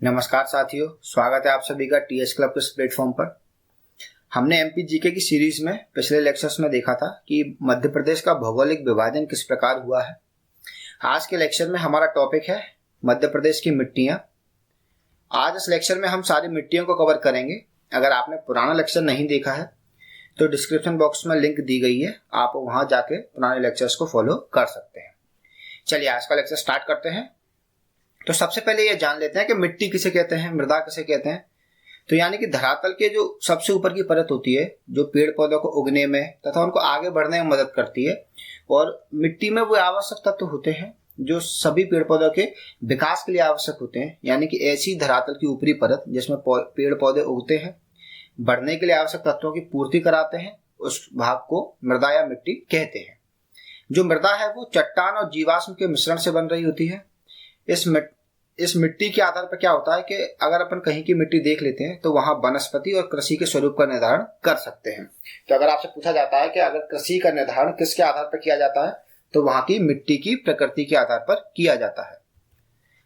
नमस्कार साथियों, स्वागत है आप सभी का टीएस क्लब के इस प्लेटफॉर्म पर। हमने एमपी जीके की सीरीज में पिछले लेक्चर्स में देखा था कि मध्य प्रदेश का भौगोलिक विभाजन किस प्रकार हुआ है। आज के लेक्चर में हमारा टॉपिक है मध्य प्रदेश की मिट्टियां। आज इस लेक्चर में हम सारी मिट्टियों को कवर करेंगे। अगर आपने पुराना लेक्चर नहीं देखा है तो डिस्क्रिप्शन बॉक्स में लिंक दी गई है, आप वहां जाके पुराने लेक्चर्स को फॉलो कर सकते हैं। चलिए आज का लेक्चर स्टार्ट करते हैं। तो सबसे पहले ये जान लेते हैं कि मिट्टी किसे कहते हैं, मृदा किसे कहते हैं। तो यानी कि धरातल के जो सबसे ऊपर की परत होती है, जो पेड़ पौधों को उगने में तथा उनको आगे बढ़ने में मदद करती है, और मिट्टी में वो आवश्यक तत्व होते हैं जो सभी पेड़ पौधों के विकास के लिए आवश्यक होते हैं। यानी कि ऐसी धरातल की ऊपरी परत जिसमें पेड़ पौधे उगते हैं, बढ़ने के लिए आवश्यक तत्वों की पूर्ति कराते हैं, उस भाग को मृदा या मिट्टी कहते हैं। जो मृदा है वो चट्टान और जीवाश्म के मिश्रण से बन रही होती है। इस मिट्टी के आधार पर क्या होता है कि अगर अपन कहीं की मिट्टी देख लेते हैं तो वहां वनस्पति और कृषि के स्वरूप का निर्धारण कर सकते हैं। तो अगर आपसे पूछा जाता है कि अगर कृषि का निर्धारण किसके आधार पर किया जाता है, तो वहां की मिट्टी की प्रकृति के आधार पर किया जाता है।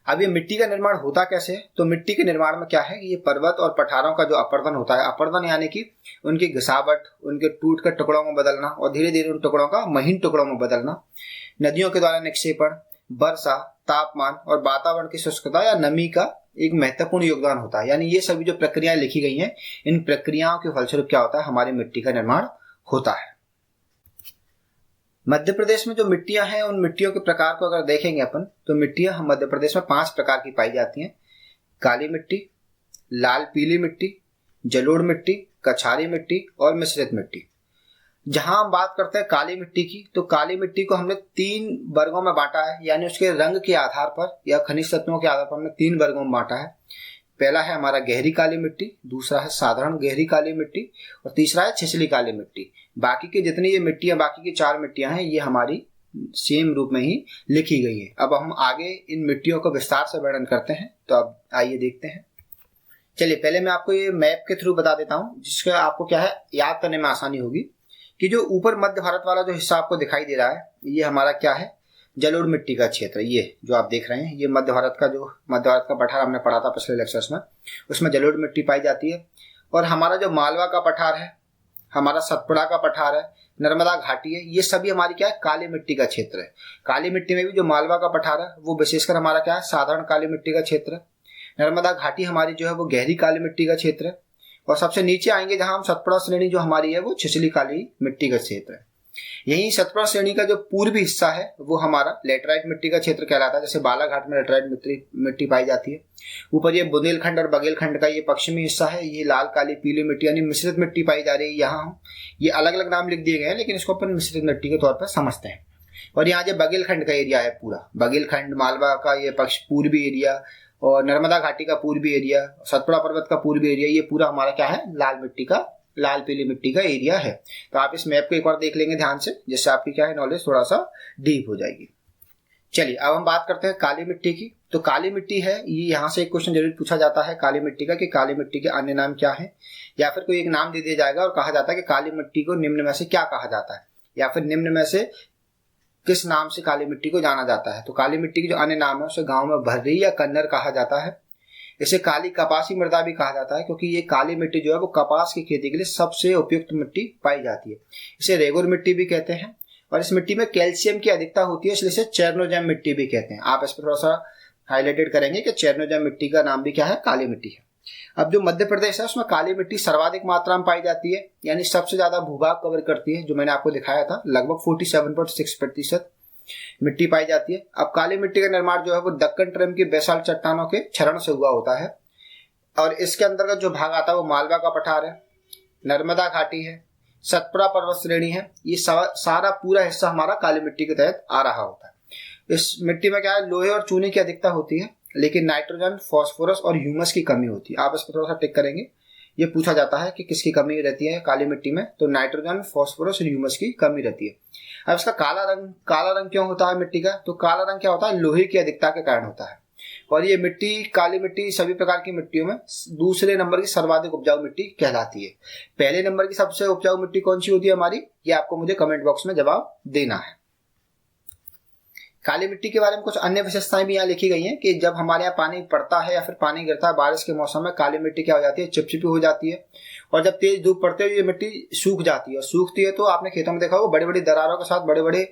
अब ये मिट्टी का निर्माण होता कैसे है? तो मिट्टी के निर्माण में क्या है, ये पर्वत और पठारों का जो अपर्दन होता है, अपर्दन यानी कि उनकी घिसावट, उनके टूट कर टुकड़ों में बदलना और धीरे धीरे उन टुकड़ों का महीन टुकड़ों में बदलना, नदियों के द्वारा निक्षेपण, वर्षा, तापमान और वातावरण की शुष्कता या नमी का एक महत्वपूर्ण योगदान होता है। यानी ये सभी जो प्रक्रियाएं लिखी गई हैं, इन प्रक्रियाओं के फलस्वरूप क्या होता है, हमारी मिट्टी का निर्माण होता है। मध्य प्रदेश में जो मिट्टियां हैं, उन मिट्टियों के प्रकार को अगर देखेंगे अपन, तो मिट्टियां हम मध्य प्रदेश में 5 प्रकार की पाई जाती हैं। काली मिट्टी, लाल पीली मिट्टी, जलोढ़ मिट्टी, कछारी मिट्टी और मिश्रित मिट्टी। जहां हम बात करते हैं काली मिट्टी की, तो काली मिट्टी को हमने 3 वर्गों में बांटा है। यानी उसके रंग के आधार पर या खनिज तत्वों के आधार पर हमने 3 वर्गों में बांटा है। पहला है हमारा गहरी काली मिट्टी, दूसरा है साधारण गहरी काली मिट्टी और तीसरा है छिछली काली मिट्टी। बाकी की जितनी ये मिट्टियां, बाकी की 4 मिट्टियां हैं, ये हमारी सेम रूप में ही लिखी गई है। अब हम आगे इन मिट्टियों को विस्तार से वर्णन करते हैं। तो अब आइए देखते हैं। चलिए पहले मैं आपको ये मैप के थ्रू बता देता हूँ, जिसका आपको क्या है याद करने में आसानी होगी कि जो ऊपर मध्य भारत वाला जो हिस्सा आपको दिखाई दे रहा है, ये हमारा क्या है, जलोढ़ मिट्टी का क्षेत्र। ये जो आप देख रहे हैं, ये मध्य भारत का पठार हमने पढ़ा था पिछले लेक्चर्स में, उसमें जलोढ़ मिट्टी पाई जाती है। और हमारा जो मालवा का पठार है, हमारा सतपुड़ा का पठार है, नर्मदा घाटी है, ये सभी हमारी क्या है, काली मिट्टी का क्षेत्र है। काली मिट्टी में भी जो मालवा का पठार है वो विशेषकर हमारा क्या है, साधारण काली मिट्टी का क्षेत्र है। नर्मदा घाटी हमारी जो है वो गहरी काली मिट्टी का क्षेत्र है। और सबसे नीचे आएंगे जहां हम सतपुड़ा श्रेणी जो हमारी है वो छिछली काली मिट्टी का क्षेत्र है। यही सतपुड़ा श्रेणी का जो पूर्वी हिस्सा है वो हमारा लेटराइट मिट्टी का क्षेत्र कहलाता है। जैसे बालाघाट में लेटराइट मिट्टी पाई जाती है। ऊपर ये बुंदेलखंड और बघेलखंड का ये पश्चिमी हिस्सा है, ये लाल काली पीली मिट्टी यानी मिश्रित मिट्टी पाई जा रही है। यहाँ ये अलग अलग नाम लिख दिए गए हैं, लेकिन इसको अपन मिश्रित मिट्टी के तौर पर समझते हैं। और यहाँ जो बघेलखंड का एरिया है, पूरा बघेलखंड, मालवा का ये पूर्वी एरिया और नर्मदा घाटी का पूर्वी एरिया, सतपुड़ा पर्वत का पूर्वी एरिया, ये पूरा हमारा क्या है, लाल पीली मिट्टी का एरिया है। तो आप इस मैप को एक बार देख लेंगे ध्यान से, जिससे आपकी क्या है, नॉलेज थोड़ा सा डीप हो जाएगी। चलिए अब हम बात करते हैं काली मिट्टी की। तो काली मिट्टी है, ये यहाँ से एक क्वेश्चन जरूर पूछा जाता है काली मिट्टी का, कि काली मिट्टी के अन्य नाम क्या है, या फिर कोई एक नाम दे दिया जाएगा और कहा जाता है कि काली मिट्टी को निम्न में से क्या कहा जाता है, या फिर निम्न में से किस नाम से काली मिट्टी को जाना जाता है। तो काली मिट्टी के जो अन्य नाम है उसे गांव में भर्री या कन्नर कहा जाता है। इसे काली कपासी मृदा भी कहा जाता है, क्योंकि ये काली मिट्टी जो है वो कपास की खेती के लिए सबसे उपयुक्त मिट्टी पाई जाती है। इसे रेगुर मिट्टी भी कहते हैं। और इस मिट्टी में कैल्शियम की अधिकता होती है, इसलिए इसे चेरनोजैम मिट्टी भी कहते हैं। आप इस पर थोड़ा सा हाईलाइटेड करेंगे कि चेरनोजैम मिट्टी का नाम भी क्या है, काली मिट्टी है। अब जो मध्य प्रदेश है उसमें काली मिट्टी सर्वाधिक मात्रा में पाई जाती है, यानी सबसे ज्यादा भूभाग कवर करती है। जो मैंने आपको दिखाया था, लगभग 47.6% मिट्टी पाई जाती है। अब काली मिट्टी का निर्माण जो है वो दक्कन ट्रेम की बेसाल्ट चट्टानों के क्षरण से हुआ होता है। और इसके अंतर्गत जो भाग आता है वो मालवा का पठार है, नर्मदा घाटी है, सतपुड़ा पर्वत श्रेणी है। ये सारा पूरा हिस्सा हमारा काली मिट्टी के तहत आ रहा होता है। इस मिट्टी में क्या है, लोहे और चूने की अधिकता होती है, लेकिन नाइट्रोजन, फास्फोरस और ह्यूमस की कमी होती है। आप इस पर थोड़ा सा टिक करेंगे। ये पूछा जाता है कि किसकी कमी रहती है काली मिट्टी में, तो नाइट्रोजन, फास्फोरस और ह्यूमस की कमी रहती है। अब इसका काला रंग क्यों होता है मिट्टी का? तो काला रंग क्या होता है, लोहे की अधिकता के कारण होता है। और ये मिट्टी, काली मिट्टी सभी प्रकार की मिट्टियों में दूसरे नंबर की सर्वाधिक उपजाऊ मिट्टी कहलाती है। पहले नंबर की सबसे उपजाऊ मिट्टी कौन सी होती है हमारी, ये आपको मुझे कमेंट बॉक्स में जवाब देना है। काली मिट्टी के बारे में कुछ अन्य विशेषताएं भी यहाँ लिखी गई हैं कि जब हमारे यहाँ पानी पड़ता है या फिर पानी गिरता है बारिश के मौसम में, काली मिट्टी क्या हो जाती है, चिपचिपी हो जाती है। और जब तेज धूप पड़ती है ये मिट्टी सूख जाती है, और सूखती है तो आपने खेतों में देखा होगा बड़ी बड़ी दरारों के साथ बड़े बड़े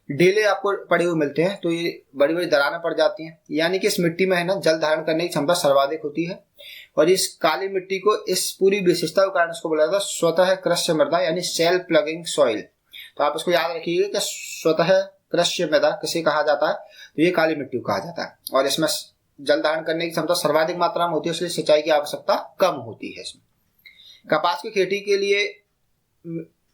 डेले आपको पड़े हुए मिलते हैं, तो ये बड़ी बड़ी दरारें पड़ जाती हैं। यानी कि इस मिट्टी में है ना जल धारण करने की क्षमता सर्वाधिक होती है। और इस काली मिट्टी को इस पूरी विशेषता के कारण इसको बोला जाता है स्वतः कृष्य मृदा, यानी सेल्फ प्लगिंग सॉइल। तो आप इसको याद रखिएगा कि स्वतः कृष्य मृदा किसे कहा जाता है, तो ये काली मिट्टी को कहा जाता है। और इसमें जल धारण करने की क्षमता सर्वाधिक मात्रा में होती है, इसलिए सिंचाई की आवश्यकता कम होती है इसमें। कपास की खेती के लिए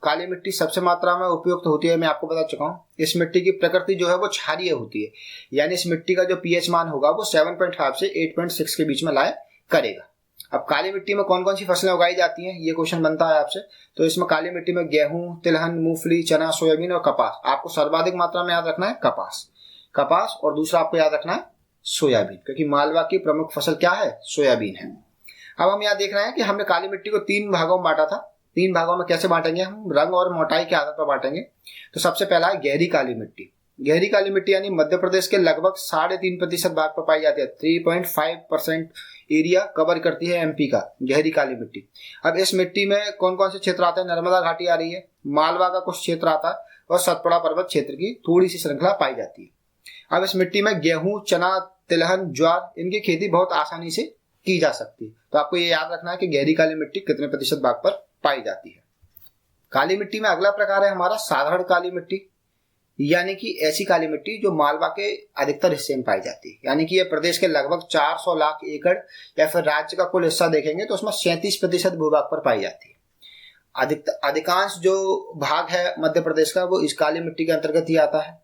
काली मिट्टी सबसे मात्रा में उपयुक्त होती है, मैं आपको बता चुका हूँ। इस मिट्टी की प्रकृति जो है वो क्षारीय होती है, यानी इस मिट्टी का जो पीएच मान होगा वो 7.5 से 8.6 के बीच में लाया करेगा। अब काली मिट्टी में कौन कौन सी फसलें उगाई जाती हैं, ये क्वेश्चन बनता है आपसे। तो इसमें काली मिट्टी में गेहूं, तिलहन, मूंगफली, चना, सोयाबीन और कपास। आपको सर्वाधिक मात्रा में याद रखना है कपास, और दूसरा आपको याद रखना है सोयाबीन, क्योंकि मालवा की प्रमुख फसल क्या है, सोयाबीन है। अब हम यहाँ देख रहे हैं कि हमने काली मिट्टी को 3 भागों में बांटा था। 3 भागों में कैसे बांटेंगे हम, रंग और मोटाई के आधार पर बांटेंगे। तो सबसे पहला है गहरी काली मिट्टी। गहरी काली मिट्टी यानी मध्य प्रदेश के लगभग 3.5% भाग पर पाई जाती है। 3.5% एरिया कवर करती है एमपी का गहरी काली मिट्टी। अब इस मिट्टी में कौन कौन से क्षेत्र आते हैं, नर्मदा घाटी आ रही है, मालवा का कुछ क्षेत्र आता है, और सतपुड़ा पर्वत क्षेत्र की थोड़ी सी श्रृंखला पाई जाती है। अब इस मिट्टी में गेहूं, चना, तिलहन, ज्वार, इनकी खेती बहुत आसानी से की जा सकती है। तो आपको ये याद रखना है कि गहरी काली मिट्टी कितने प्रतिशत भाग पर पाई जाती है। काली मिट्टी में अगला प्रकार है हमारा साधारण काली मिट्टी, यानी कि ऐसी काली मिट्टी जो मालवा के अधिकतर हिस्से में पाई जाती है। यानी कि ये प्रदेश के लगभग 400 लाख एकड़ या फिर राज्य का कुल हिस्सा देखेंगे तो उसमें 37% भूभाग पर पाई जाती है। अधिकांश जो भाग है मध्य प्रदेश का वो इस काली मिट्टी के अंतर्गत ही आता है।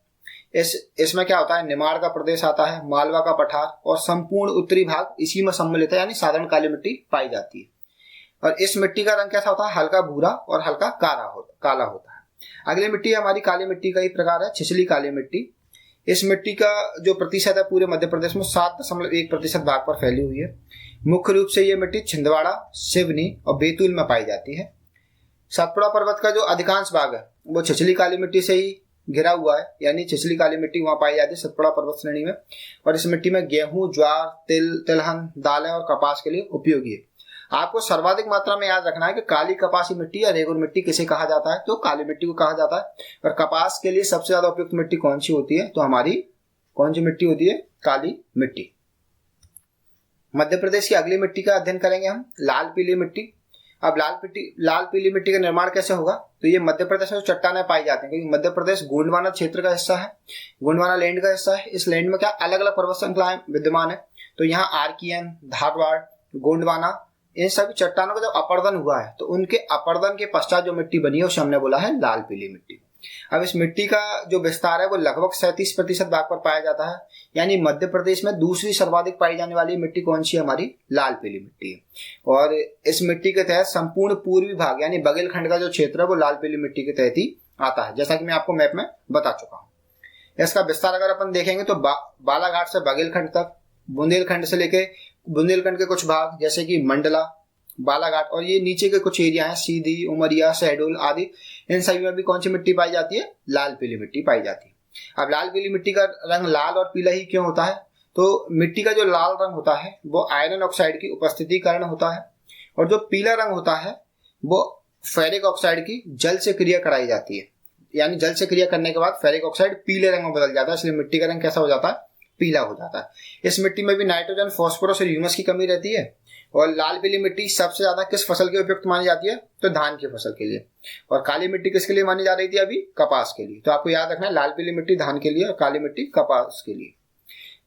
इसमें क्या होता है, निमाड़ का प्रदेश आता है, मालवा का पठार और संपूर्ण उत्तरी भाग इसी में सम्मिलित है, यानी साधारण काली मिट्टी पाई जाती है। और इस मिट्टी का रंग कैसा होता है, हल्का भूरा और हल्का काला होता है। अगली मिट्टी हमारी काली मिट्टी का ही प्रकार है छिछली काली मिट्टी। इस मिट्टी का जो प्रतिशत है पूरे मध्य प्रदेश में 7.1% भाग पर फैली हुई है। मुख्य रूप से ये मिट्टी छिंदवाड़ा, सिवनी और बैतूल में पाई जाती है। सतपुड़ा पर्वत का जो अधिकांश भाग है वो छिछली काली मिट्टी से ही घिरा हुआ है, यानी छिछली काली मिट्टी वहां पाई जाती है सतपुड़ा पर्वत श्रेणी में। और इस मिट्टी में गेहूं, ज्वार, तिलहन, दालें और कपास के लिए उपयोगी है। आपको सर्वाधिक मात्रा में याद रखना है कि काली कपासी मिट्टी या रेगुर मिट्टी किसे कहा जाता है, तो काली मिट्टी को कहा जाता है। और कपास के लिए सबसे ज्यादा उपयुक्त मिट्टी कौन सी होती है, तो हमारी कौन सी मिट्टी होती है, काली मिट्टी। मध्य प्रदेश की अगली मिट्टी का अध्ययन करेंगे हम, लाल पीली मिट्टी। अब लाल पीली मिट्टी का निर्माण कैसे होगा, तो ये मध्य प्रदेश में चट्टानें पाई जाती हैं, क्योंकि मध्य प्रदेश गोंडवाना क्षेत्र का हिस्सा है, गोंडवाना लैंड का हिस्सा है। इस लैंड में क्या अलग अलग पर्वत श्रृंखलाएं विद्यमान है। तो यहाँ आरकियन, धारवाड़, गोंडवाना, इन सभी चट्टानों का जब अपर्दन हुआ है तो उनके अपर्दन के पश्चात जो मिट्टी बनी है उसे हमने बोला है लाल पीली मिट्टी। अब इस मिट्टी का जो विस्तार है वो लगभग 37% भाग पर पाया जाता है, यानी मध्य प्रदेश में दूसरी सर्वाधिक पाई जाने वाली मिट्टी कौन सी है, हमारी लाल पीली मिट्टी है। और इस मिट्टी के तहत संपूर्ण पूर्वी भाग यानी बघेलखंड का जो क्षेत्र है वो लाल पीली मिट्टी के तहत ही आता है, जैसा कि मैं आपको मैप में बता चुका हूँ। इसका विस्तार अगर अपन देखेंगे तो बालाघाट से बघेलखंड तक, बुंदेलखंड से लेके बुंदेलखंड के कुछ भाग जैसे कि मंडला, बालाघाट और ये नीचे के कुछ एरिया हैं सीधी, उमरिया, शहडोल आदि, इन सभी में भी कौन सी मिट्टी पाई जाती है, लाल पीली मिट्टी पाई जाती है। अब लाल पीली मिट्टी का रंग लाल और पीला ही क्यों होता है, तो मिट्टी का जो लाल रंग होता है वो आयरन ऑक्साइड की उपस्थिति कारण होता है, और जो पीला रंग होता है वो फेरिक ऑक्साइड की जल से क्रिया कराई जाती है, यानी जल से क्रिया करने के बाद फेरिक ऑक्साइड पीले रंग में बदल जाता है, इसलिए मिट्टी का रंग कैसा हो जाता है, पीला हो जाता है। इस मिट्टी में भी नाइट्रोजन, फास्फोरस और ह्यूमस की कमी रहती है। और लाल पीली मिट्टी सबसे ज्यादा किस फसल के उपयुक्त मानी जाती है, तो धान की फसल के लिए। और काली मिट्टी किसके लिए मानी जा रही थी अभी, कपास के लिए। तो आपको याद रखना है लाल पीली मिट्टी धान के लिए और काली मिट्टी कपास के लिए।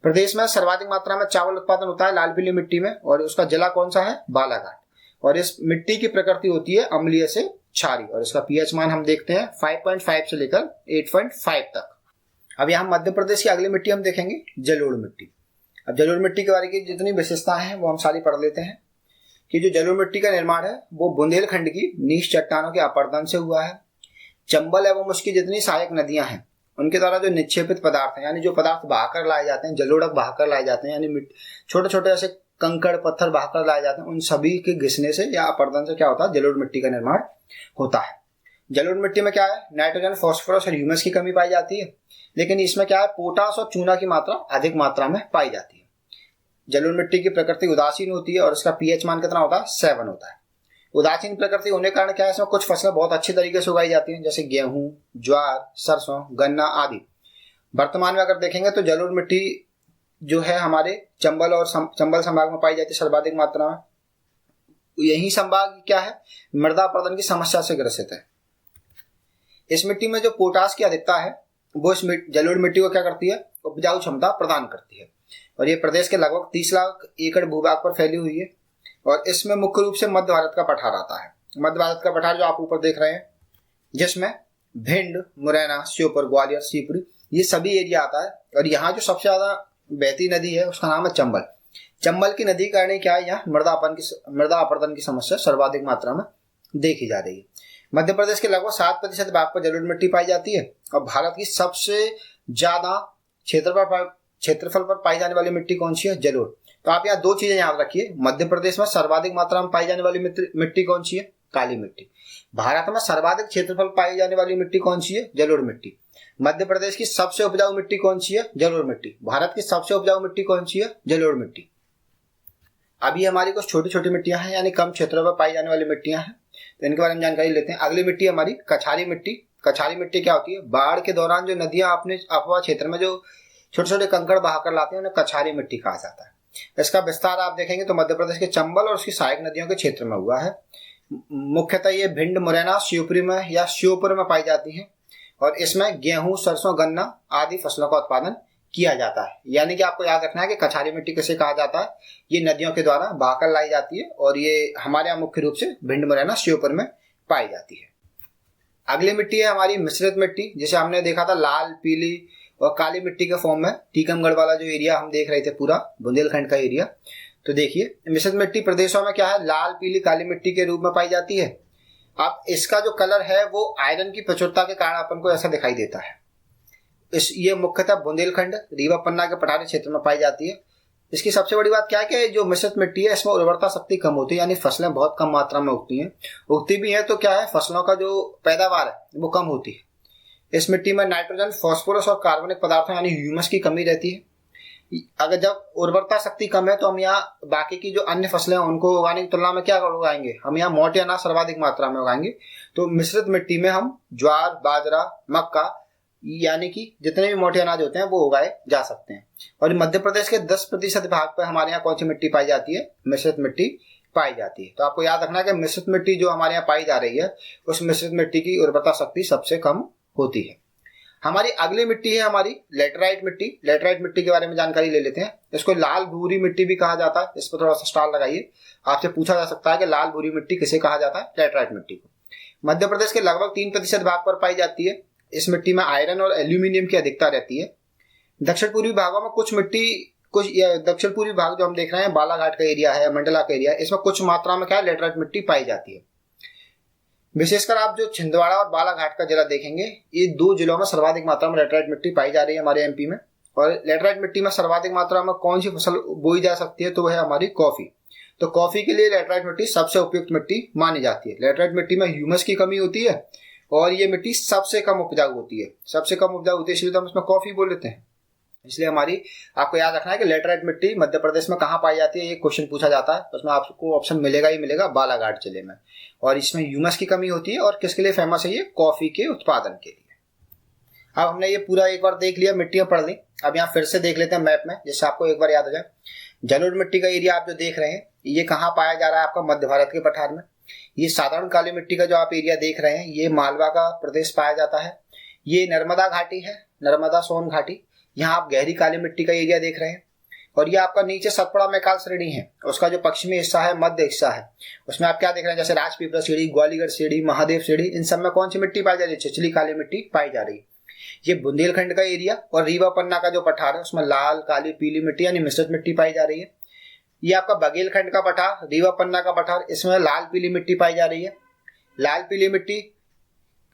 प्रदेश में सर्वाधिक मात्रा में चावल उत्पादन होता है लाल पीली मिट्टी में, और उसका जिला कौन सा है, बालाघाट। और इस मिट्टी की प्रकृति होती है अम्लीय से क्षारीय, और इसका पीएच मान हम देखते हैं 5.5 से लेकर 8.5 तक। अब यहाँ मध्य प्रदेश की अगली मिट्टी हम देखेंगे जलोढ़ मिट्टी। अब जलोढ़ मिट्टी के बारे की जितनी विशेषताएं हैं वो हम सारी पढ़ लेते हैं कि जो जलोढ़ मिट्टी का निर्माण है वो बुंदेलखंड की नीच चट्टानों के अपर्दन से हुआ है। चंबल एवं उसकी जितनी सहायक नदियां हैं उनके द्वारा जो निक्षेपित पदार्थ हैं, यानी जो पदार्थ बहाकर लाए जाते हैं, जलोढ़क बहाकर लाए जाते हैं, यानी छोटे छोटे ऐसे कंकड़ पत्थर बहाकर लाए जाते हैं, उन सभी के घिसने से या अपर्दन से क्या होता है, जलोढ़ मिट्टी का निर्माण होता है। जलोढ़ मिट्टी में क्या है, नाइट्रोजन, फास्फोरस और ह्यूमस की कमी पाई जाती है, लेकिन इसमें क्या है, पोटास और चूना की मात्रा अधिक मात्रा में पाई जाती है। जलोढ़ मिट्टी की प्रकृति उदासीन होती है और इसका पीएच मान कितना होता है, 7 होता है। उदासीन प्रकृति होने के कारण क्या है, इसमें कुछ फसलें बहुत अच्छी तरीके से उगाई जाती हैं, जैसे गेहूं, ज्वार, सरसों, गन्ना आदि। वर्तमान में अगर देखेंगे तो जलोढ़ मिट्टी जो है हमारे चंबल और चंबल संभाग में पाई जाती है सर्वाधिक मात्रा में। यही संभाग क्या है, मृदा अपरदन की समस्या से ग्रसित है। इस मिट्टी में जो पोटास की अधिकता है वो इस जलोढ़ मिट्टी को क्या करती है, उपजाऊ क्षमता प्रदान करती है। और ये प्रदेश के लगभग 30 लाख एकड़ भूभाग पर फैली हुई है। और इसमें मुख्य रूप से मध्य भारत का पठार आता है। मध्य भारत का पठार जो आप ऊपर देख रहे हैं, जिसमें भिंड, मुरैना, श्योपुर, ग्वालियर, शिवपुरी, ये सभी एरिया आता है। और यहाँ जो सबसे ज्यादा बहती नदी है उसका नाम है चंबल। चंबल की नदी कारण क्या है, यहाँ मृदा अपरदन की समस्या सर्वाधिक मात्रा में देखी जा रही है। मध्य प्रदेश के लगभग 7% भाग पर जलोढ़ मिट्टी पाई जाती है। और भारत की सबसे ज्यादा क्षेत्रफल पर पाई जाने वाली मिट्टी कौन सी है, जलोढ़। तो आप यहाँ 2 चीजें याद रखिए, मध्य प्रदेश में सर्वाधिक मात्रा में पाई जाने वाली मिट्टी कौन सी है, काली मिट्टी। भारत में सर्वाधिक क्षेत्रफल पाई जाने वाली मिट्टी कौन सी है, जलोढ़ मिट्टी। मध्य प्रदेश की सबसे उपजाऊ मिट्टी कौन सी है, जलोढ़ मिट्टी। भारत की सबसे उपजाऊ मिट्टी कौन सी है, जलोढ़ मिट्टी। अभी हमारी कुछ छोटी छोटी मिट्टियां हैं, यानी कम क्षेत्रों पर पाई जाने वाली मिट्टियां हैं, तो इनके बारे में जानकारी लेते हैं। अगली मिट्टी हमारी कछारी मिट्टी। कछारी मिट्टी क्या होती है, बाढ़ के दौरान जो नदियां अपने अफवाह क्षेत्र में जो छोटे छोटे कंकड़ बहाकर लाते हैं उन्हें कछारी मिट्टी कहा जाता है। इसका विस्तार आप देखेंगे तो मध्य प्रदेश के चंबल और उसकी सहायक नदियों के क्षेत्र में हुआ है। मुख्यतः ये भिंड, मुरैना, शिवपुरी में या श्योपुर में पाई जाती है। और इसमें गेहूं, सरसों, गन्ना आदि फसलों का उत्पादन किया जाता है। यानी कि आपको याद रखना है कि कछारी मिट्टी किसे कहा जाता है, ये नदियों के द्वारा बहाकर लाई जाती है और ये हमारे यहाँ मुख्य रूप से भिंड, मुरैना, श्योपुर में पाई जाती है। अगली मिट्टी है हमारी मिश्रित मिट्टी, जिसे हमने देखा था लाल, पीली और काली मिट्टी के फॉर्म में। टीकमगढ़ वाला जो एरिया हम देख रहे थे, पूरा बुंदेलखंड का एरिया। तो देखिए, मिश्रित मिट्टी प्रदेशों में क्या है, लाल, पीली, काली मिट्टी के रूप में पाई जाती है। अब इसका जो कलर है वो आयरन की प्रचुरता के कारण अपन को ऐसा दिखाई देता है। ये मुख्यतः बुंदेलखंड, रीवा, पन्ना के पठारी क्षेत्र में पाई जाती है। इसकी सबसे बड़ी बात क्या है कि जो मिश्रित मिट्टी है इसमें उर्वरता शक्ति कम होती है, यानी फसलें बहुत कम मात्रा में उगती भी है तो क्या है, फसलों का जो पैदावार है वो कम होती है। इस मिट्टी में नाइट्रोजन, फास्फोरस और कार्बनिक पदार्थों यानी ह्यूमस की कमी रहती है। अगर जब उर्वरता शक्ति कम है तो हम यहाँ बाकी की जो अन्य फसलें हैं उनको उगाने की तुलना में क्या उगाएंगे, हम यहाँ मोटे अनाज सर्वाधिक मात्रा में उगाएंगे। तो मिश्रित मिट्टी में हम ज्वार, बाजरा, मक्का यानी कि जितने भी मोटे अनाज होते हैं वो उगाए जा सकते हैं। और मध्य प्रदेश के 10% भाग पर हमारे यहाँ कौन सी मिट्टी पाई जाती है, मिश्रित मिट्टी पाई जाती है। तो आपको याद रखना है कि मिश्रित मिट्टी जो हमारे यहाँ पाई जा रही है उस मिश्रित मिट्टी की उर्वरता शक्ति सबसे कम होती है। हमारी अगली मिट्टी है हमारी लेटराइट मिट्टी। लेटराइट मिट्टी के बारे में जानकारी ले लेते हैं। इसको लाल भूरी मिट्टी भी कहा जाता है। इस पर थोड़ा सा स्टार लगाइए, आपसे पूछा जा सकता है कि लाल भूरी मिट्टी किसे कहा जाता है, लेटराइट मिट्टी को। मध्य प्रदेश के लगभग 3% भाग पर पाई जाती है। इस मिट्टी में आयरन और एल्यूमिनियम की अधिकता रहती है। दक्षिण पूर्वी भागों में कुछ दक्षिण पूर्वी भाग जो हम देख रहे हैं, बालाघाट का एरिया है, मंडला का एरिया है, इसमें कुछ मात्रा में क्या है, लेटराइट मिट्टी पाई जाती है। विशेषकर आप जो छिंदवाड़ा और बालाघाट का जिला देखेंगे, ये 2 जिलों में सर्वाधिक मात्रा में लेटराइट मिट्टी पाई जा रही है हमारे एमपी में। और लेटराइट मिट्टी में सर्वाधिक मात्रा में कौन सी फसल बोई जा सकती है, तो वह है हमारी कॉफी। तो कॉफी के लिए लेटराइट मिट्टी सबसे उपयुक्त मिट्टी मानी जाती है। लेटराइट मिट्टी में ह्यूमस की कमी होती है और ये मिट्टी सबसे कम उपजाऊ होती है। सबसे कम उपजाऊ होती है इसलिए तो हम इसमें कॉफी बोल लेते हैं। इसलिए हमारी आपको याद रखना है कि लेटराइट मिट्टी मध्य प्रदेश में कहाँ पाई जाती है, ये क्वेश्चन पूछा जाता है। उसमें आपको ऑप्शन मिलेगा ही मिलेगा, बालाघाट जिले में। और इसमें ह्यूमस की कमी होती है और किसके लिए फेमस है, ये कॉफी के उत्पादन के लिए। अब हमने ये पूरा एक बार देख लिया, मिट्टियां पढ़ ली। अब यहाँ फिर से देख लेते हैं मैप में, जिससे आपको एक बार याद हो जाए। जलोढ़ मिट्टी का एरिया आप जो देख रहे हैं, ये कहाँ पाया जा रहा है, आपका मध्य भारत के पठार में। ये साधारण काली मिट्टी का जो आप एरिया देख रहे हैं, ये मालवा का प्रदेश पाया जाता है। ये नर्मदा घाटी है, नर्मदा सोन घाटी। यहाँ आप गहरी काली मिट्टी का एरिया देख रहे हैं। और ये आपका नीचे सतपुड़ा मैकाल श्रेणी है, उसका जो पश्चिमी हिस्सा है, मध्य हिस्सा है, उसमें आप क्या देख रहे हैं, जैसे राजपीपला सीढ़ी, ग्वालियर सीढ़ी, महादेव सीढ़ी, इन सब में कौन सी मिट्टी पाई जा रही है, छिछली काली मिट्टी पाई जा रही है। ये बुंदेलखंड का एरिया और रीवा पन्ना का जो पठार है, उसमें लाल, काली, पीली मिट्टी यानी मिश्रित मिट्टी पाई जा रही है। ये आपका बघेलखंड का पठार, रीवा पन्ना का पठार, इसमें लाल पीली मिट्टी पाई जा रही है। लाल पीली मिट्टी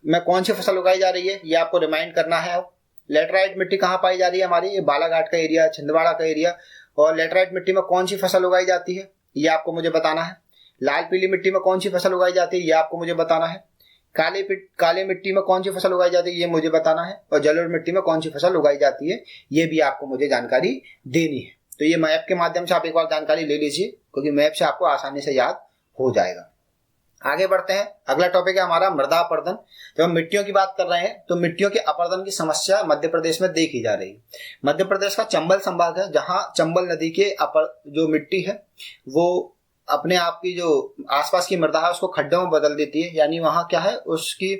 में कौन सी फसल उगाई जा रही है, ये आपको रिमाइंड करना है। लेटराइट मिट्टी कहाँ पाई जा रही है हमारी, ये बालाघाट का एरिया, छिंदवाड़ा का एरिया। और लेटराइट मिट्टी में कौन सी फसल उगाई जाती है, ये आपको मुझे बताना है। लाल पीली मिट्टी में कौन सी फसल उगाई जाती है, ये आपको मुझे बताना है। काली मिट्टी में कौन सी फसल उगाई जाती है ये मुझे बताना है, और जलोढ़ मिट्टी में कौन सी फसल उगाई जाती है ये भी आपको मुझे जानकारी देनी है। तो ये मैप के माध्यम से आप एक बार जानकारी ले लीजिए, क्योंकि मैप से आपको आसानी से याद हो जाएगा। आगे बढ़ते हैं, अगला टॉपिक है हमारा मृदा अपरदन। जब हम मिट्टियों की बात कर रहे हैं तो मिट्टियों के अपरदन की समस्या मध्य प्रदेश में देखी जा रही है। मध्य प्रदेश का चंबल संभाग है, जहां चंबल नदी के जो मिट्टी है वो अपने आप की जो आसपास की मृदा है उसको खड्डों में बदल देती है, यानी वहां क्या है, उसकी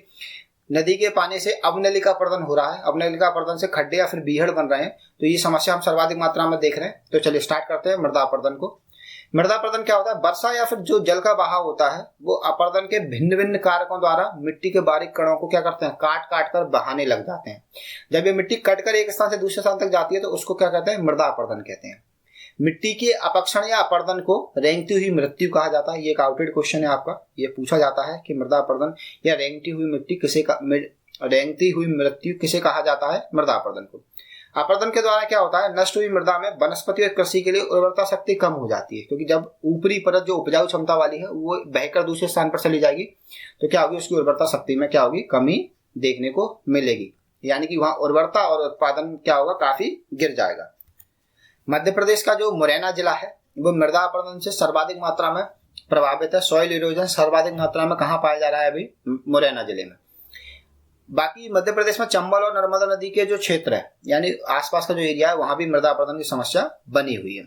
नदी के पानी से अवनलिका अपरदन हो रहा है, अवनलिका अपरदन से खड्डे या फिर बीहड़ बन रहे हैं। तो ये समस्या हम सर्वाधिक मात्रा में देख रहे हैं। तो चलिए स्टार्ट करते हैं मृदा अपरदन को। मृदा अपरदन क्या होता है? वर्षा या फिर जो जल का बहाव होता है वो अपरदन के भिन्न भिन्न कारकों द्वारा मिट्टी के बारीक कणों को क्या करते हैं, काट काट कर बहाने लग जाते हैं। जब ये मिट्टी कट कर एक स्थान से दूसरे स्थान तक जाती है तो उसको क्या कहते हैं, मृदा अपरदन कहते हैं। मिट्टी के अपक्षण या अपरदन को रेंगती हुई मृत्यु कहा जाता है। ये एक आउटेड क्वेश्चन है आपका, ये पूछा जाता है कि मृदा अपरदन या रेंगती हुई मृत्यु किसे कहा जाता है, मृदा अपरदन को। अपरदन के द्वारा क्या होता है, नष्ट हुई मृदा में वनस्पति और कृषि के लिए उर्वरता शक्ति कम हो जाती है, क्योंकि जब ऊपरी परत जो उपजाऊ क्षमता वाली है वो बहकर दूसरे स्थान पर चली जाएगी तो क्या होगी, उसकी उर्वरता शक्ति में क्या होगी, कमी देखने को मिलेगी, यानी कि वहां उर्वरता और उत्पादन क्या होगा, काफी गिर जाएगा। मध्य प्रदेश का जो मुरैना जिला है वो मृदा अपरदन से सर्वाधिक मात्रा में प्रभावित है। सॉइल इरोजन सर्वाधिक मात्रा में कहाँ पाया जा रहा है, अभी मुरैना जिले में। बाकी मध्य प्रदेश में चंबल और नर्मदा नदी के जो क्षेत्र है यानी आसपास का जो एरिया है वहां भी मृदा अपरदन की समस्या बनी हुई है।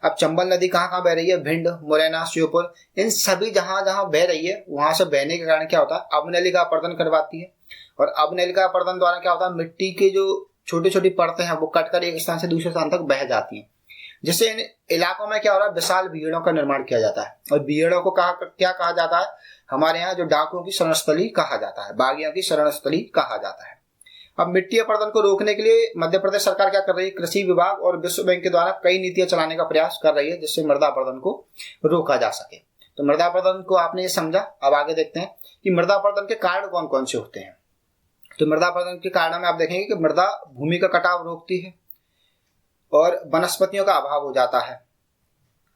अब चंबल नदी कहाँ कहाँ बह रही है, भिंड, मुरैना, श्योपुर, इन सभी जहां जहां बह रही है वहां से बहने के कारण क्या होता है, अवनलिका अपरदन करवाती है। और अवनलिका अपरदन द्वारा क्या होता है, मिट्टी के जो छोटी छोटी परतें हैं वो कटकर एक स्थान से दूसरे स्थान तक बह जाती हैं, जिससे इन इलाकों में क्या हो रहा है, विशाल बीहड़ों का निर्माण किया जाता है। और बीहड़ों को क्या कहा जाता है, हमारे यहाँ जो डाकुओं की शरणस्थली कहा जाता है, बागियों की शरणस्थली कहा जाता है। अब मिट्टी अपरदन को रोकने के लिए मध्य प्रदेश सरकार क्या कर रही है, कृषि विभाग और विश्व बैंक के द्वारा कई नीतियां चलाने का प्रयास कर रही है जिससे मृदा अपरदन को रोका जा सके। तो मृदा अपरदन को आपने ये समझा। अब आगे देखते हैं कि मृदा अपरदन के कारण कौन कौन से होते हैं। तो मृदा अपरदन के कारण में आप देखेंगे कि मृदा भूमि का कटाव रोकती है और वनस्पतियों का अभाव हो जाता है।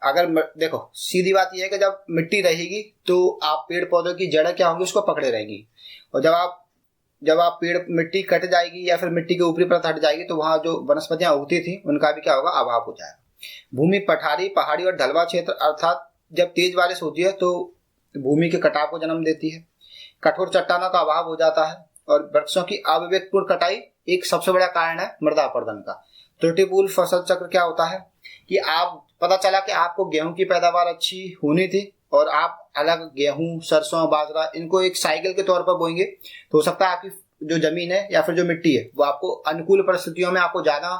अगर देखो सीधी बात यह है कि जब मिट्टी रहेगी तो आप पेड़ पौधों की जड़ें क्या होंगी, उसको पकड़े रहेंगी। और जब आप मिट्टी कट जाएगी या फिर मिट्टी के ऊपरी परत हट जाएगी तो वहां जो वनस्पतियां उगती थी उनका भी क्या होगा, अभाव हो जाएगा। भूमि पठारी, पहाड़ी और ढलवा क्षेत्र अर्थात जब तेज बारिश होती है तो भूमि के कटाव को जन्म देती है। कठोर चट्टानों का अभाव हो जाता है और वृक्षों की अविवेकपूर्ण कटाई एक सबसे बड़ा कारण है मृदा अपरदन का। त्रुटिपूर्ण फसल चक्र क्या होता है कि आप पता चला कि आपको गेहूं की पैदावार अच्छी होनी थी और आप अलग गेहूं, सरसों, बाजरा इनको एक साइकिल के तौर पर बोएंगे तो हो सकता है आपकी जो जमीन है या फिर जो मिट्टी है वो आपको अनुकूल परिस्थितियों में आपको ज्यादा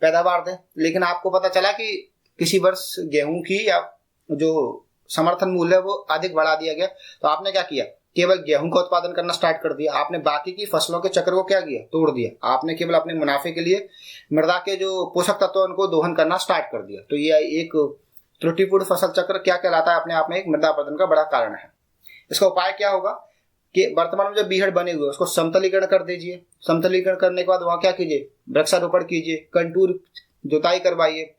पैदावार दे। लेकिन आपको पता चला कि किसी वर्ष गेहूं की या जो समर्थन मूल्य है वो अधिक बढ़ा दिया गया, तो आपने क्या किया, केवल गेहूं का उत्पादन करना स्टार्ट कर दिया। आपने बाकी की फसलों के चक्र को क्या किया, तोड़ दिया। आपने केवल अपने मुनाफे के लिए मृदा के जो पोषक तत्व उनको दोहन करना स्टार्ट कर दिया। तो ये एक त्रुटिपूर्ण फसल चक्र क्या कहलाता है, अपने आप में एक मृदा अपरदन का बड़ा कारण है। इसका उपाय क्या होगा कि वर्तमान में जो बीहड़ बने हुए उसको समतलीकरण कर दीजिए। समतलीकरण करने के बाद वहां क्या कीजिए, वृक्षारोपण कीजिए, कंटूर जुताई करवाइए,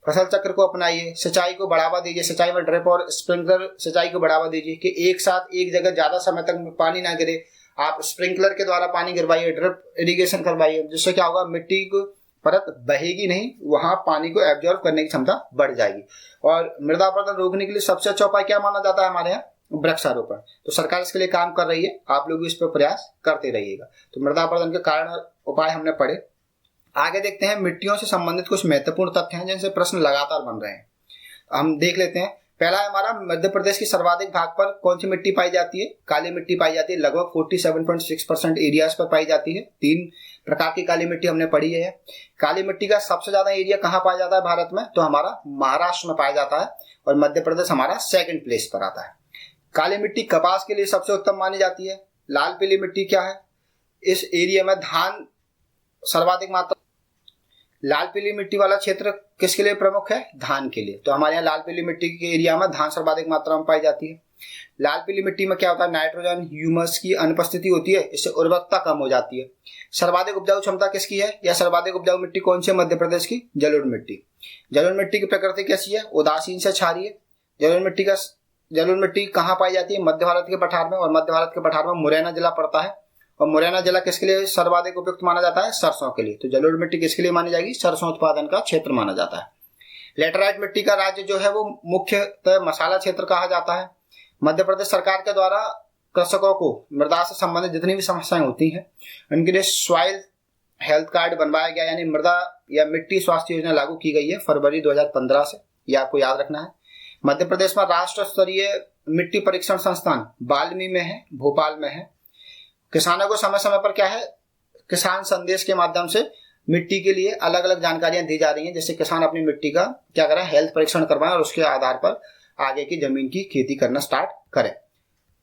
फसल चक्र को अपनाइए, सिंचाई को बढ़ावा दीजिए। सिंचाई में ड्रिप और स्प्रिंकलर सिंचाई को बढ़ावा दीजिए कि एक साथ एक जगह ज्यादा समय तक पानी ना गिरे। आप स्प्रिंकलर के द्वारा पानी गिरवाइए, ड्रिप इरिगेशन करवाइए, जिससे क्या होगा, मिट्टी को परत बहेगी नहीं, वहां पानी को एब्जॉर्ब करने की क्षमता बढ़ जाएगी। और मृदा अपरदन रोकने के लिए सबसे अच्छा उपाय क्या माना जाता है हमारे यहाँ, वृक्षारोपण। तो सरकार इसके लिए काम कर रही है, आप लोग इस पर प्रयास करते रहिएगा। तो मृदा अपरदन के कारण और उपाय हमने पढ़े। आगे देखते हैं मिट्टियों से संबंधित कुछ महत्वपूर्ण तथ्य हैं जिनसे प्रश्न लगातार बन रहे हैं। हम देख लेते हैं। पहला है हमारा, मध्य प्रदेश की सर्वाधिक भाग पर कौन सी मिट्टी पाई जाती है, काली मिट्टी पाई जाती है। लगभग 47.6% एरियाज पर पाई जाती है। 3 प्रकार की काली मिट्टी हमने पढ़ी है। काली मिट्टी का सबसे ज्यादा एरिया कहाँ पाया जाता है भारत में, तो हमारा महाराष्ट्र में पाया जाता है और मध्य प्रदेश हमारा 2nd प्लेस पर आता है। काली मिट्टी कपास के लिए सबसे उत्तम मानी जाती है। लाल पीली मिट्टी क्या है, इस एरिया में धान सर्वाधिक मात्रा। लाल पीली मिट्टी वाला क्षेत्र किसके लिए प्रमुख है, धान के लिए। तो हमारे यहाँ लाल पीली मिट्टी के एरिया में धान सर्वाधिक मात्रा में पाई जाती है। लाल पीली मिट्टी में क्या होता है, नाइट्रोजन ह्यूमस की अनुपस्थिति होती है, इससे उर्वरकता कम हो जाती है। सर्वाधिक उपजाऊ क्षमता किसकी है, या सर्वाधिक उपजाऊ मिट्टी कौन सी है, मध्य प्रदेश की जलोढ़ मिट्टी। जलोढ़ मिट्टी की प्रकृति कैसी है, उदासीन से क्षारीय। जलोढ़ मिट्टी का जलोढ़ मिट्टी कहाँ पाई जाती है? मध्य भारत के पठार में, और मध्य भारत के पठार में मुरैना जिला पड़ता है। और मुरैना जिला किसके लिए सर्वाधिक उपयुक्त माना जाता है? सरसों के लिए। तो जलोढ़ मिट्टी किसके लिए मानी जाएगी? सरसों उत्पादन का क्षेत्र माना जाता है। लेटराइट मिट्टी का राज्य जो है वो मुख्यतः मसाला क्षेत्र कहा जाता है। मध्य प्रदेश सरकार के द्वारा कृषकों को मृदा से संबंधित जितनी भी समस्याएं होती हैं उनके लिए सॉइल हेल्थ कार्ड बनवाया गया, यानी मृदा या मिट्टी स्वास्थ्य योजना लागू की गई है फरवरी 2015 से। ये आपको याद रखना है। मध्य प्रदेश में राष्ट्र स्तरीय मिट्टी परीक्षण संस्थान बाल्मी में है, भोपाल में है। किसानों को समय समय पर क्या है, किसान संदेश के माध्यम से मिट्टी के लिए अलग अलग जानकारियां दी जा रही हैं, जिससे किसान अपनी मिट्टी का क्या करें, हेल्थ परीक्षण करवाएं और उसके आधार पर आगे की जमीन की खेती करना स्टार्ट करें।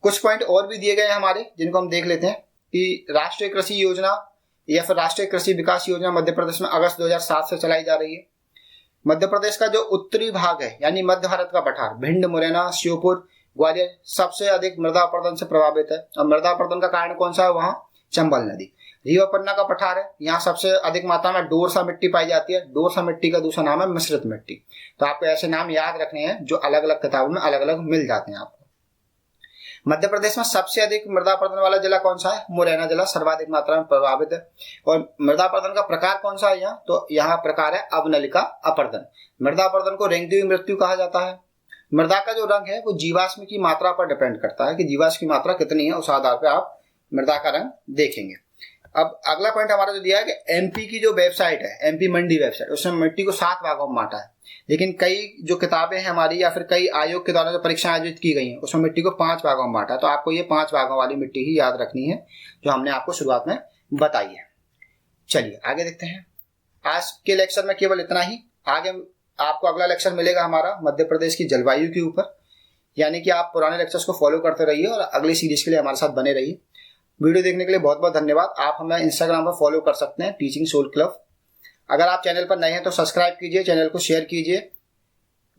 कुछ पॉइंट और भी दिए गए हैं हमारे, जिनको हम देख लेते हैं कि राष्ट्रीय कृषि योजना या फिर राष्ट्रीय कृषि विकास योजना मध्य प्रदेश में अगस्त 2007 से चलाई जा रही है। मध्य प्रदेश का जो उत्तरी भाग है यानी मध्य भारत का पठार, भिंड, मुरैना, श्योपुर, ग्वालियर सबसे अधिक मृदा अपरदन से प्रभावित है। और मृदा अपरदन का कारण कौन सा है? वहां चंबल नदी। रीवा पन्ना का पठार है, यहाँ सबसे अधिक मात्रा में डोरसा मिट्टी पाई जाती है। डोरसा मिट्टी का दूसरा नाम है मिश्रित मिट्टी। तो आपको ऐसे नाम याद रखने हैं जो अलग अलग किताबों में अलग अलग मिल जाते हैं आपको। मध्य प्रदेश में सबसे अधिक मृदा अपरदन वाला जिला कौन सा है? मुरैना जिला सर्वाधिक मात्रा में प्रभावित है। और मृदा अपरदन का प्रकार कौन सा है यहाँ? तो यहाँ प्रकार है अवनलिका अपरदन। मृदा अपरदन को रेंगती हुई मृत्यु कहा जाता है। मृदा का जो रंग है वो जीवाश्म की मात्रा पर डिपेंड करता है कि जीवाश्म की मात्रा कितनी है, उस आधार पर आप मृदा का रंग देखेंगे। अब अगला पॉइंट हमारा जो दिया है कि एमपी की जो वेबसाइट है, एमपी मंडी वेबसाइट, उसमें मिट्टी को 7 भागों में बांटा है। लेकिन कई जो किताबें हैं हमारी या फिर कई आयोग के द्वारा जो परीक्षाएं आयोजित की गई हैं उसमें मिट्टी को 5 भागों में बांटा है। तो आपको ये 5 भागों वाली मिट्टी ही याद रखनी है जो हमने आपको शुरुआत में बताई है। चलिए आगे देखते हैं। आज के लेक्चर में केवल इतना ही। आगे आपको अगला लेक्चर मिलेगा हमारा मध्य प्रदेश की जलवायु के ऊपर, यानी कि आप पुराने लेक्चर्स को फॉलो करते रहिए और अगली सीरीज के लिए हमारे साथ बने रहिए। वीडियो देखने के लिए बहुत बहुत धन्यवाद। आप हमें इंस्टाग्राम पर फॉलो कर सकते हैं, टीचिंग सोल क्लब। अगर आप चैनल पर नए हैं तो सब्सक्राइब कीजिए, चैनल को शेयर कीजिए,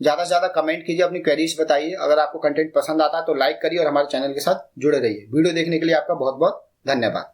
ज़्यादा से ज़्यादा कमेंट कीजिए, अपनी क्वेरीज बताइए। अगर आपको कंटेंट पसंद आता है तो लाइक करिए और हमारे चैनल के साथ जुड़े रहिए। वीडियो देखने के लिए आपका बहुत बहुत धन्यवाद।